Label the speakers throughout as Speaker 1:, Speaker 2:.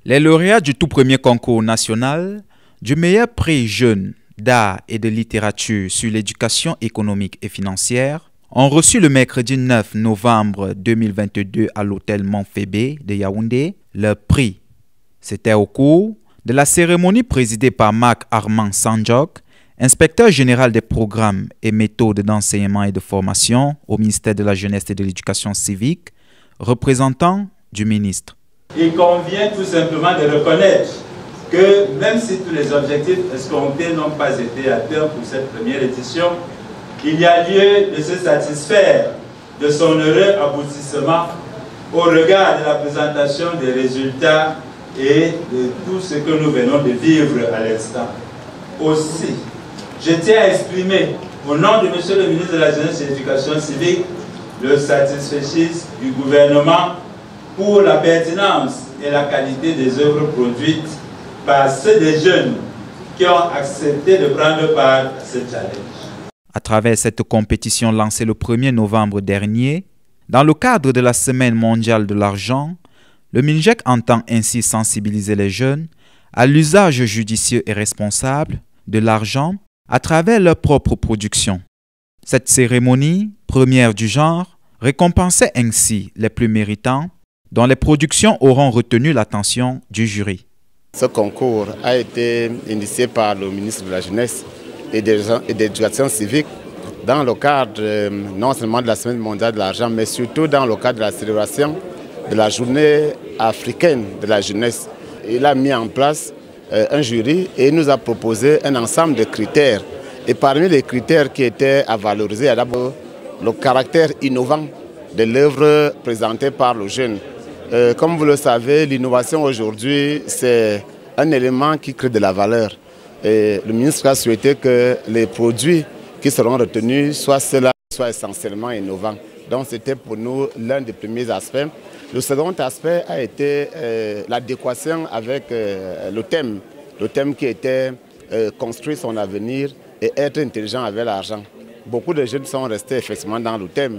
Speaker 1: Les lauréats du tout premier concours national du meilleur prix jeune d'art et de littérature sur l'éducation économique et financière ont reçu le mercredi 9 novembre 2022 à l'hôtel Montfébé de Yaoundé leur prix. C'était au cours de la cérémonie présidée par Marc Armand Sanjok, inspecteur général des programmes et méthodes d'enseignement et de formation au ministère de la Jeunesse et de l'Éducation civique, représentant du ministre.
Speaker 2: Il convient tout simplement de reconnaître que même si tous les objectifs escomptés n'ont pas été atteints pour cette première édition, il y a lieu de se satisfaire de son heureux aboutissement au regard de la présentation des résultats et de tout ce que nous venons de vivre à l'instant. Aussi, je tiens à exprimer au nom de Monsieur le ministre de la Jeunesse et de l'Éducation civique le satisfecit du gouvernement pour la pertinence et la qualité des œuvres produites par ceux des jeunes qui ont accepté de prendre part à ce challenge.
Speaker 1: À travers cette compétition lancée le 1er novembre dernier, dans le cadre de la Semaine mondiale de l'argent, le MINJEC entend ainsi sensibiliser les jeunes à l'usage judicieux et responsable de l'argent à travers leur propre production. Cette cérémonie, première du genre, récompensait ainsi les plus méritants dont les productions auront retenu l'attention du jury.
Speaker 3: Ce concours a été initié par le ministre de la Jeunesse et de l'Éducation civique dans le cadre non seulement de la Semaine mondiale de l'argent, mais surtout dans le cadre de la célébration de la journée africaine de la jeunesse. Il a mis en place un jury et nous a proposé un ensemble de critères. Et parmi les critères qui étaient à valoriser, il y a d'abord le caractère innovant de l'œuvre présentée par le jeune. Comme vous le savez, l'innovation aujourd'hui, c'est un élément qui crée de la valeur. Et le ministre a souhaité que les produits qui seront retenus soient ceux-là, soient essentiellement innovants. Donc c'était pour nous l'un des premiers aspects. Le second aspect a été l'adéquation avec le thème qui était construire son avenir et être intelligent avec l'argent. Beaucoup de jeunes sont restés effectivement dans le thème.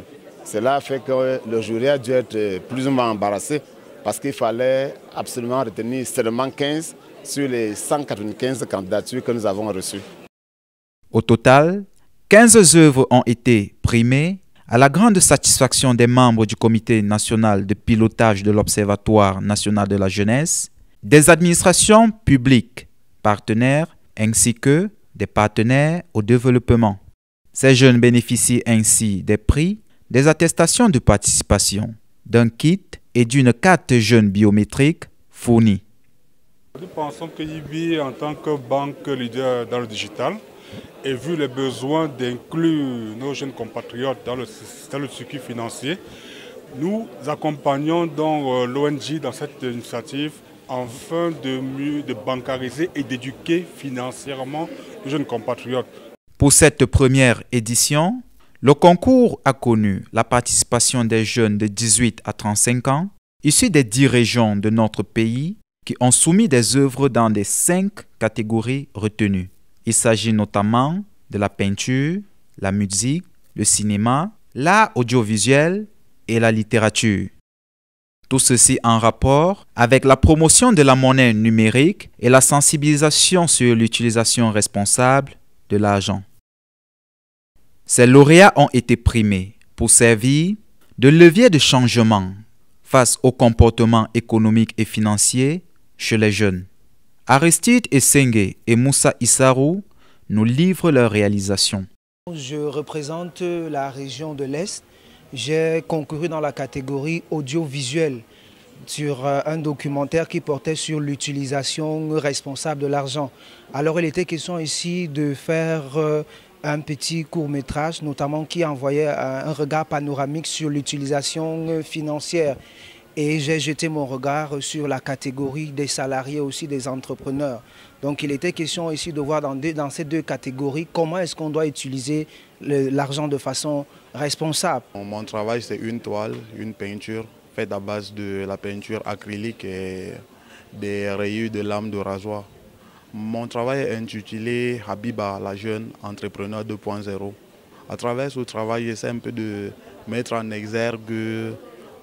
Speaker 3: Cela fait que le jury a dû être plus ou moins embarrassé parce qu'il fallait absolument retenir seulement 15 sur les 195 candidatures que nous avons reçues.
Speaker 1: Au total, 15 œuvres ont été primées à la grande satisfaction des membres du Comité national de pilotage de l'Observatoire national de la jeunesse, des administrations publiques partenaires ainsi que des partenaires au développement. Ces jeunes bénéficient ainsi des prix, des attestations de participation, d'un kit et d'une carte jeune biométrique fournie.
Speaker 4: Nous pensons que IBI, en tant que banque leader dans le digital, et vu les besoins d'inclure nos jeunes compatriotes dans le circuit financier, nous accompagnons donc l'ONG dans cette initiative afin de bancariser et d'éduquer financièrement les jeunes compatriotes.
Speaker 1: Pour cette première édition, le concours a connu la participation des jeunes de 18 à 35 ans, issus des 10 régions de notre pays, qui ont soumis des œuvres dans les 5 catégories retenues. Il s'agit notamment de la peinture, la musique, le cinéma, l'art audiovisuel et la littérature. Tout ceci en rapport avec la promotion de la monnaie numérique et la sensibilisation sur l'utilisation responsable de l'argent. Ces lauréats ont été primés pour servir de levier de changement face au comportement économique et financier chez les jeunes. Aristide Essenge et Moussa Issarou nous livrent leur réalisation.
Speaker 5: Je représente la région de l'Est. J'ai concouru dans la catégorie audiovisuel sur un documentaire qui portait sur l'utilisation responsable de l'argent. Alors il était question ici de faire un petit court-métrage, notamment qui envoyait un regard panoramique sur l'utilisation financière. Et j'ai jeté mon regard sur la catégorie des salariés, aussi des entrepreneurs. Donc il était question ici de voir dans ces deux catégories comment est-ce qu'on doit utiliser l'argent de façon responsable.
Speaker 6: Mon travail, c'est une toile, une peinture faite à base de la peinture acrylique et des rayures de lames de rasoir. Mon travail est intitulé Habiba, la jeune entrepreneur 2.0. À travers ce travail, j'essaie un peu de mettre en exergue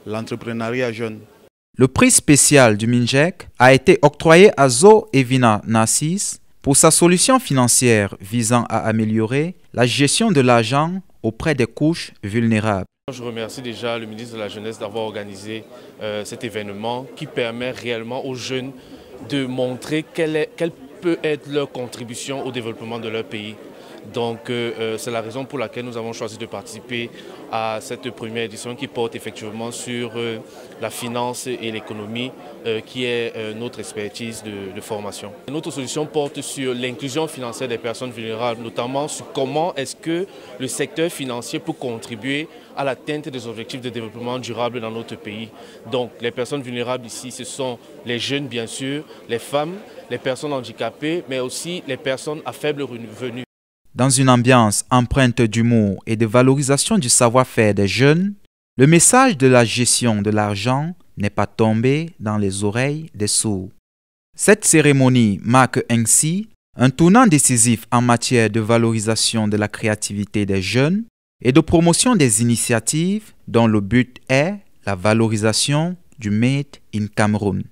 Speaker 6: l'entrepreneuriat jeune.
Speaker 1: Le prix spécial du MINJEC a été octroyé à Zo Evina Narcisse pour sa solution financière visant à améliorer la gestion de l'argent auprès des couches vulnérables.
Speaker 7: Je remercie déjà le ministre de la Jeunesse d'avoir organisé cet événement qui permet réellement aux jeunes de montrer quelle peut être leur contribution au développement de leur pays. Donc c'est la raison pour laquelle nous avons choisi de participer à cette première édition qui porte effectivement sur la finance et l'économie qui est notre expertise de formation. Notre solution porte sur l'inclusion financière des personnes vulnérables, notamment sur comment est-ce que le secteur financier peut contribuer à l'atteinte des objectifs de développement durable dans notre pays. Donc les personnes vulnérables ici, ce sont les jeunes bien sûr, les femmes, les personnes handicapées, mais aussi les personnes à faible revenu.
Speaker 1: Dans une ambiance empreinte d'humour et de valorisation du savoir-faire des jeunes, le message de la gestion de l'argent n'est pas tombé dans les oreilles des sourds. Cette cérémonie marque ainsi un tournant décisif en matière de valorisation de la créativité des jeunes et de promotion des initiatives dont le but est la valorisation du Made in Cameroun.